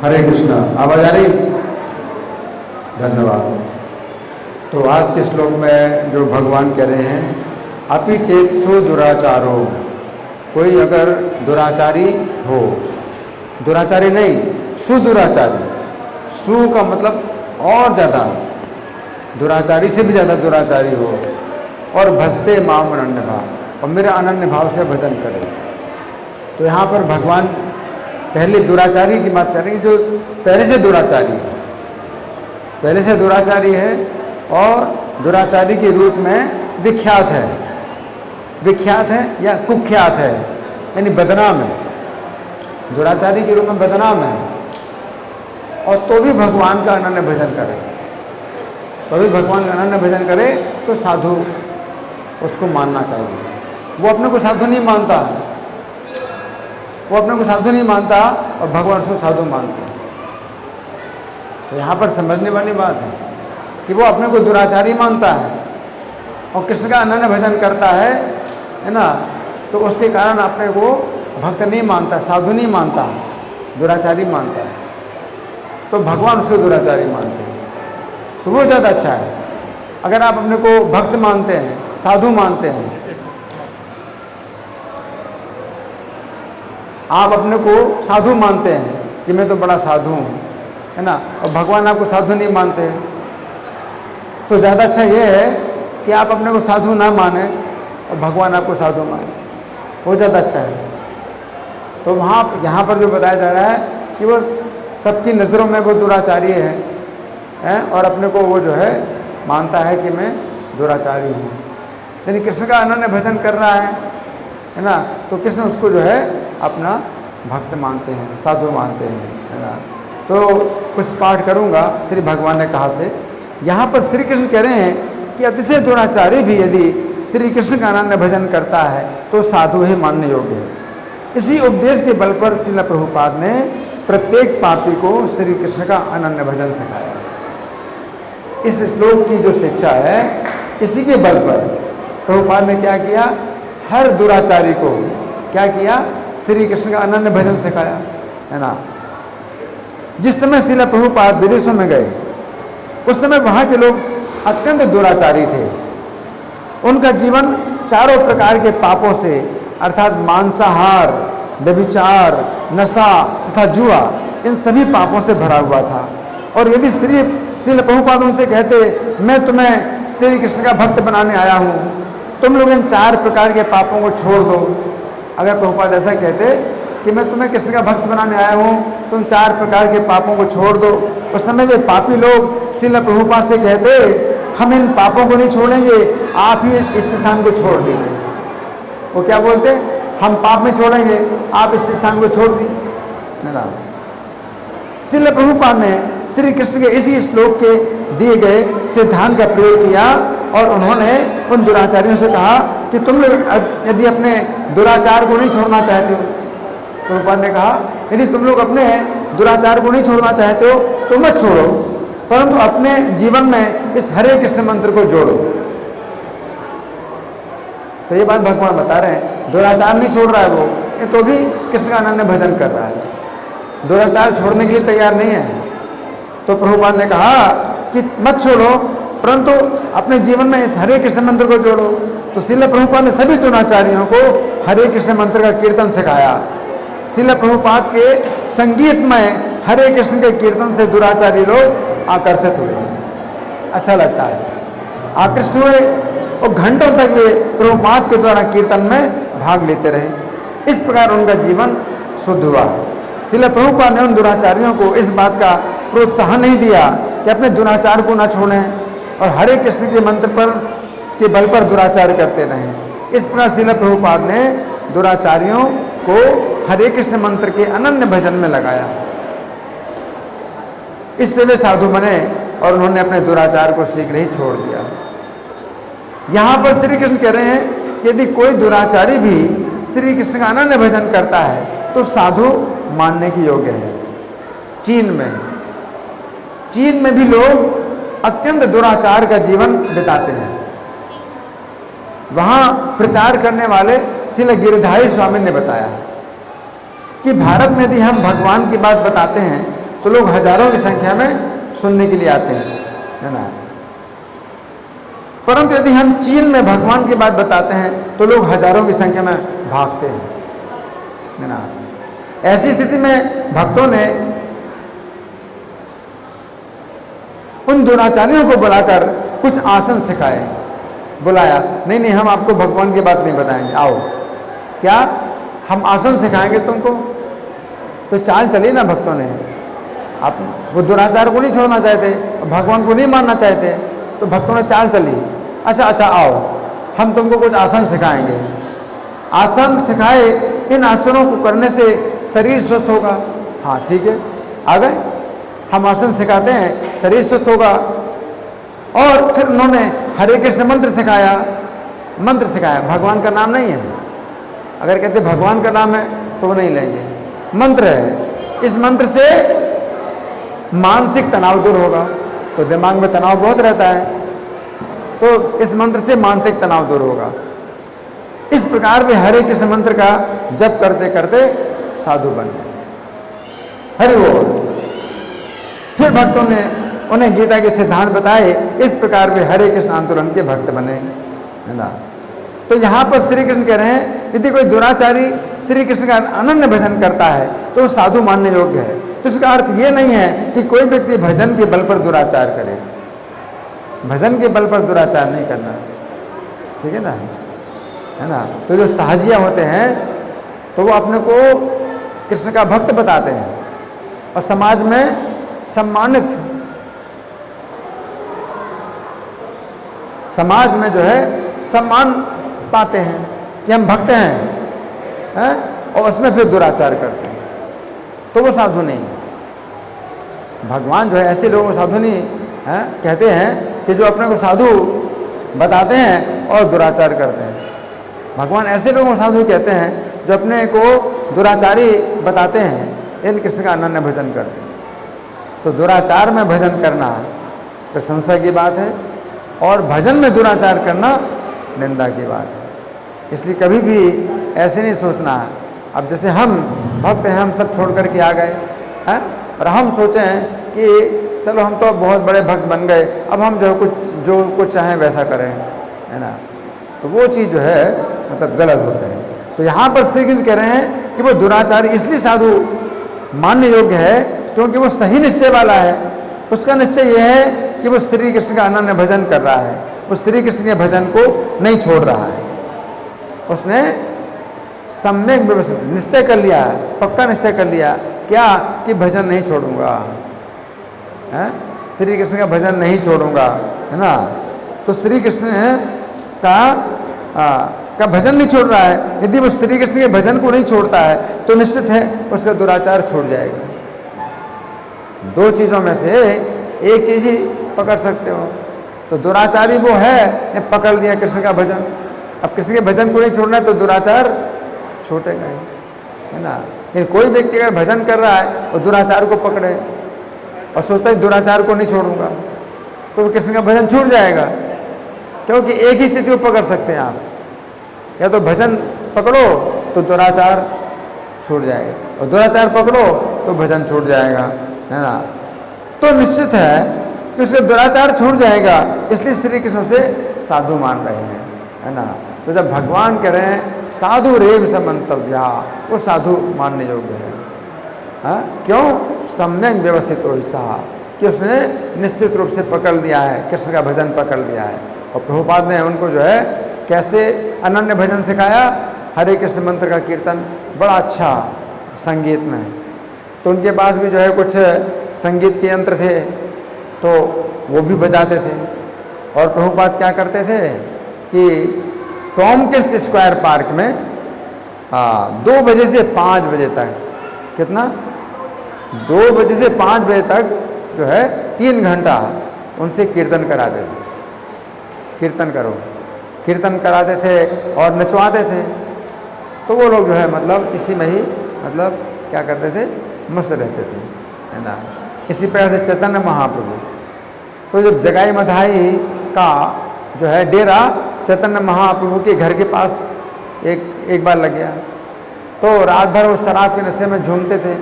हरे कृष्णा। आवाज आ रही? धन्यवाद। तो आज के श्लोक में जो भगवान कह रहे हैं, अपि चेत सु दुराचारो, कोई अगर दुराचारी हो, दुराचारी नहीं सुदुराचारी, सु का मतलब और ज़्यादा, दुराचारी से भी ज़्यादा दुराचारी हो, और भजते माम अनन्य भाव, और मेरे अनन्य भाव से भजन करे। तो यहाँ पर भगवान पहले दुराचारी की बात कर रहे हैं, जो पहले से दुराचारी है, पहले से दुराचारी है और दुराचारी के रूप में विख्यात है, विख्यात है या कुख्यात है, यानी बदनाम है, दुराचारी के रूप में बदनाम है। और तो भी भगवान का अनन्य भजन करे, तो भी भगवान का अनन्य भजन करे तो साधु उसको मानना चाहिए। वो अपने को साधु नहीं मानता, वो अपने को साधु नहीं मानता और भगवान उसको साधु मानते हैं। तो यहाँ पर समझने वाली बात है कि वो अपने को दुराचारी मानता है और कृष्ण का अनन्य भजन करता है ना, तो उसके कारण अपने को भक्त नहीं मानता, साधु नहीं मानता, दुराचारी मानता है। तो भगवान उसको दुराचारी मानते हैं, तो वो ज़्यादा अच्छा है। अगर आप अपने को भक्त मानते हैं, साधु मानते हैं, आप अपने को साधु मानते हैं कि मैं तो बड़ा साधु हूँ, है ना, और भगवान आपको साधु नहीं मानते, तो ज़्यादा अच्छा ये है कि आप अपने को साधु ना माने और भगवान आपको साधु माने, वो ज़्यादा अच्छा है। तो वहाँ यहाँ पर जो बताया जा रहा है कि वो सबकी नज़रों में वो दुराचारी है और अपने को वो जो है मानता है कि मैं दुराचारी हूँ, यानी कृष्ण का अनन्य भजन कर रहा है ना, तो कृष्ण उसको जो है अपना भक्त मानते हैं, साधु मानते हैं, है ना। तो कुछ पाठ करूँगा श्री भगवान ने कहा से। यहाँ पर श्री कृष्ण कह रहे हैं कि अतिशय दुराचारी भी यदि श्री कृष्ण का अनन्य भजन करता है तो साधु ही मानने योग्य है। इसी उपदेश के बल पर श्रील प्रभुपाद ने प्रत्येक पापी को श्री कृष्ण का अनन्य भजन सिखाया। इस श्लोक की जो शिक्षा है, इसी के बल पर प्रभुपाद ने क्या किया, हर दुराचारी को क्या किया, श्री कृष्ण का अनन्य भजन सिखाया, है ना। जिस समय श्रील प्रभुपाद विदेशों में गए, उस समय वहाँ के लोग अत्यंत दुराचारी थे। उनका जीवन चारों प्रकार के पापों से, अर्थात मांसाहार, व्यभिचार, नशा तथा जुआ, इन सभी पापों से भरा हुआ था। और यदि श्रील प्रभुपाद उनसे कहते, मैं तुम्हें श्री कृष्ण का भक्त बनाने आया हूँ, तुम लोग इन 4 प्रकार के पापों को छोड़ दो, अगर प्रभुपाद ऐसा कहते कि मैं तुम्हें कृष्ण का भक्त बनाने आया हूँ, तुम 4 प्रकार के पापों को छोड़ दो, उस समय वे पापी लोग श्रील प्रभुपाद से कहते, हम इन पापों को नहीं छोड़ेंगे, आप ही इस स्थान को छोड़ दीजिए। वो क्या बोलते, हम पाप में छोड़ेंगे, आप इस स्थान को छोड़ दीजिए। श्रील प्रभुपाद ने श्री कृष्ण के इसी श्लोक के दिए गए सिद्धांत का प्रयोग किया और उन्होंने उन दुराचारियों से कहा कि तुम लोग यदि अपने दुराचार को नहीं छोड़ना चाहते हो, प्रभुपाद ने कहा यदि तुम लोग अपने दुराचार को नहीं छोड़ना चाहते हो तो मत छोड़ो, परंतु अपने जीवन में इस हरे कृष्ण मंत्र को जोड़ो। तो ये बात भगवान बता रहे हैं, दुराचार नहीं छोड़ रहा है वो, ये तो भी कृष्ण का अनन्य भजन कर रहा है, दुराचार छोड़ने के लिए तैयार नहीं है। तो प्रभुपाद ने कहा कि मत छोड़ो, परंतु अपने जीवन में इस हरे कृष्ण मंत्र को जोड़ो। तो श्रील प्रभुपाद ने सभी दुराचारियों को हरे कृष्ण मंत्र का कीर्तन सिखाया। श्रील प्रभुपाद के संगीत में हरे कृष्ण के कीर्तन से दुराचारी लोग आकर्षित हुए, अच्छा लगता है, आकृष्ट हुए और घंटों तक वे प्रभुपाद के द्वारा कीर्तन में भाग लेते रहे। इस प्रकार उनका जीवन शुद्ध हुआ। श्रील प्रभुपाद ने उन दुराचारियों को इस बात का प्रोत्साहन नहीं दिया कि अपने दुराचार को न छोड़ें और हरे कृष्ण के मंत्र पर के बल पर दुराचार करते रहें। इस प्रकार श्रील प्रभुपाद ने दुराचारियों को हरे कृष्ण मंत्र के अनन्य भजन में लगाया। इससे वे साधु बने और उन्होंने अपने दुराचार को शीघ्र ही छोड़ दिया। यहाँ पर श्री कृष्ण कह रहे हैं कि यदि कोई दुराचारी भी श्री कृष्ण का अनन्य भजन करता है तो साधु मानने की योग्य है। चीन में भी लोग अत्यंत दुराचार का जीवन बिताते हैं। वहाँ प्रचार करने वाले श्रील गिरिधारी स्वामी ने बताया कि भारत में यदि हम भगवान की बात बताते हैं तो लोग हजारों की संख्या में सुनने के लिए आते हैं, है ना। परंतु यदि हम चीन में भगवान की बात बताते हैं तो लोग हजारों की संख्या में भागते हैं, है ना। ऐसी स्थिति में भक्तों ने उन दुराचारियों को बुलाकर कुछ आसन सिखाए, बुलाया। नहीं नहीं, हम आपको भगवान की बात नहीं बताएंगे, आओ। क्या हम आसन सिखाएंगे तुमको? तो चाल चली ना भक्तों ने। आप वो दुराचार को नहीं छोड़ना चाहते, भगवान को नहीं मानना चाहते, तो भक्तों ने चाल चली, अच्छा अच्छा आओ हम तुमको कुछ आसन सिखाएंगे। आसन सिखाए, इन आसनों को करने से शरीर स्वस्थ होगा। हाँ ठीक है, आ गए, हम आसन सिखाते हैं, शरीर स्वस्थ होगा। और फिर उन्होंने हरे कृष्ण मंत्र सिखाया। मंत्र सिखाया, भगवान का नाम नहीं है। अगर कहते भगवान का नाम है तो वो नहीं लेंगे, मंत्र है। इस मंत्र से मानसिक तनाव दूर होगा। तो दिमाग में तनाव बहुत रहता है, तो इस मंत्र से मानसिक तनाव दूर होगा। इस प्रकार वे हरे कृष्ण मंत्र का जप करते करते साधु बन गए। हरि बोल। फिर भक्तों ने उन्हें गीता के सिद्धांत बताए, इस प्रकार वे हरे कृष्ण आंदोलन के भक्त बने, है ना। तो यहाँ पर श्री कृष्ण कह रहे हैं, यदि कोई दुराचारी श्री कृष्ण का अनन्य भजन करता है तो वो साधु मानने योग्य है। तो इसका अर्थ ये नहीं है कि कोई व्यक्ति भजन के बल पर दुराचार करे। भजन के बल पर दुराचार नहीं करना, ठीक है ना, है ना। तो जो साहजिया होते हैं तो वो अपने को कृष्ण का भक्त बताते हैं और समाज में सम्मानित, समाज में जो है सम्मान पाते हैं कि हम भक्त हैं, और उसमें फिर दुराचार करते हैं, तो वो साधु नहीं। भगवान जो है ऐसे लोगों को साधु नहीं है, कहते हैं कि जो अपने को साधु बताते हैं और दुराचार करते हैं। भगवान ऐसे लोगों को साधु कहते हैं जो अपने को दुराचारी बताते हैं, इन कृष्ण का अनन्य भजन करते हैं। तो दुराचार में भजन करना प्रशंसा की बात है और भजन में दुराचार करना निंदा की बात है। इसलिए कभी भी ऐसे नहीं सोचना, अब जैसे हम भक्त हैं, हम सब छोड़ करके आ गए हैं और हम सोचें कि चलो हम तो बहुत बड़े भक्त बन गए, अब हम जो कुछ चाहें वैसा करें, है ना। तो वो चीज़ जो है मतलब गलत होता है। तो यहाँ पर श्री कृष्ण कह रहे हैं कि वो दुराचारी इसलिए साधु मानने योग्य है क्योंकि वो सही निश्चय वाला है। उसका निश्चय यह है कि वो श्री कृष्ण का अनन्य भजन कर रहा है, वो श्री कृष्ण के भजन को नहीं छोड़ रहा है। उसने सम्यक व्यवस्थित निश्चय कर लिया, पक्का निश्चय कर लिया, क्या कि भजन नहीं छोड़ूंगा, है श्री कृष्ण का भजन नहीं छोड़ूंगा, है ना। तो श्री कृष्ण का भजन नहीं छोड़ रहा है। यदि वो श्री कृष्ण के भजन को नहीं छोड़ता है तो निश्चित है उसका दुराचार छूट जाएगा। दो चीज़ों में से एक चीज़ ही पकड़ सकते हो। तो दुराचारी वो है, पकड़ लिया कृष्ण का भजन, अब कृष्ण के भजन को नहीं छोड़ना है तो दुराचार छूटेगा ही, है ना। लेकिन कोई व्यक्ति अगर भजन कर रहा है और दुराचार को पकड़े और सोचता है दुराचार को नहीं छोड़ूंगा, तो कृष्ण का भजन छूट जाएगा। क्योंकि एक ही चीज़ को पकड़ सकते हैं आप, या तो भजन पकड़ो तो दुराचार छूट जाएगा, और दुराचार पकड़ो तो भजन छूट जाएगा, है ना। तो निश्चित है कि उससे दुराचार छूट जाएगा, इसलिए श्री कृष्ण से साधु मान रहे हैं, है ना। तो जब भगवान कह रहे हैं साधु रेव समंतव्या, वो साधु मानने योग्य है। हाँ, क्यों? सम्यक व्यवस्थित हो ऐसा कि उसने निश्चित रूप से पकड़ लिया है, कृष्ण का भजन पकड़ लिया है। और प्रभुपाद ने उनको जो है कैसे अनन्य भजन सिखाया, हरे कृष्ण मंत्र का कीर्तन बड़ा अच्छा संगीत में। तो उनके पास भी जो है कुछ संगीत के यंत्र थे, तो वो भी बजाते थे। और प्रभुपाद क्या करते थे कि टॉमकिंस स्क्वायर पार्क में 2 बजे से 5 बजे तक, कितना 2 बजे से 5 बजे तक जो है 3 घंटा उनसे कीर्तन कराते थे। कीर्तन करो, कीर्तन कराते थे और नचवाते थे। तो वो लोग जो है मतलब इसी में ही मतलब क्या करते थे, मस्त रहते थे, है ना। इसी प्रकार से चैतन्य महाप्रभु, तो जब जगाई मधाई का जो है डेरा चैतन्य महाप्रभु के घर के पास एक बार लग गया, तो रात भर वो शराब के नशे में झूमते थे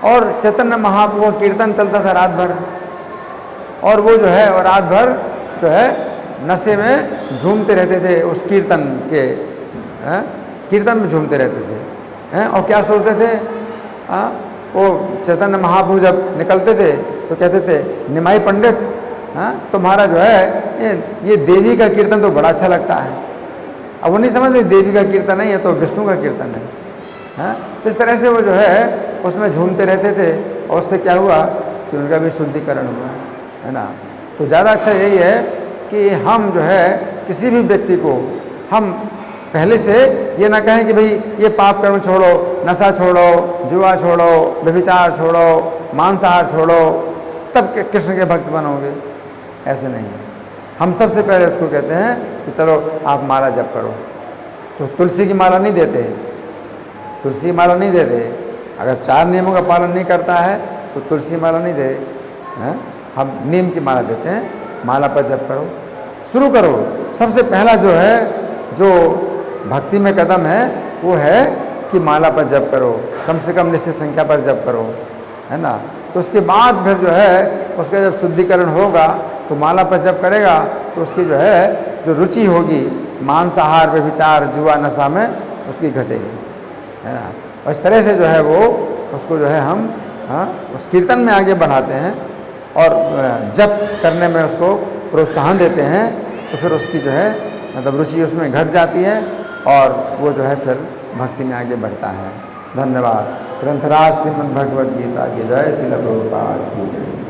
और चैतन्य महाप्रभु का कीर्तन चलता था रात भर, और वो जो है और रात भर जो है नशे में झूमते रहते थे, उस कीर्तन के कीर्तन में झूमते रहते थे और क्या सोचते थे, वो चैतन्य महाप्रभु जब निकलते थे तो कहते थे, निमाई पंडित तुम्हारा जो है ये देवी का कीर्तन तो बड़ा अच्छा लगता है। अब वो नहीं समझते देवी का कीर्तन है, ये तो विष्णु का कीर्तन है। तो इस तरह से वो जो है उसमें झूमते रहते थे, और उससे क्या हुआ कि उनका भी शुद्धिकरण हुआ, है ना। तो ज़्यादा अच्छा यही है कि हम जो है किसी भी व्यक्ति को हम पहले से ये ना कहें कि भाई ये पाप कर्म छोड़ो, नशा छोड़ो, जुआ छोड़ो, व्यभिचार छोड़ो, मांसाहार छोड़ो, तब कृष्ण के भक्त बनोगे। ऐसे नहीं, हम सबसे पहले उसको कहते हैं कि चलो आप माला जप करो। तो तुलसी की माला नहीं देते, तुलसी की माला नहीं देते। अगर 4 नियमों का पालन नहीं करता है तो तुलसी माला नहीं दे, हम नीम की माला देते हैं। माला पर जप करो, शुरू करो। सबसे पहला जो है, जो भक्ति में कदम है, वो है कि माला पर जप करो, कम से कम निश्चित संख्या पर जप करो, है ना। तो उसके बाद फिर जो है उसका जब शुद्धिकरण होगा तो माला पर जप करेगा तो उसकी जो है जो रुचि होगी मांसाहार, व्यभिचार, जुआ, नशा में, उसकी घटेगी, है ना। और इस तरह से जो है वो उसको जो है हम उस कीर्तन में आगे बढ़ाते हैं और जप करने में उसको प्रोत्साहन देते हैं, तो फिर उसकी जो है मतलब रुचि उसमें घट जाती है और वो जो है फिर भक्ति में आगे बढ़ता है। धन्यवाद। ग्रंथराज श्रीमद् भगवद गीता की जय। श्रील प्रभुपाद की जय।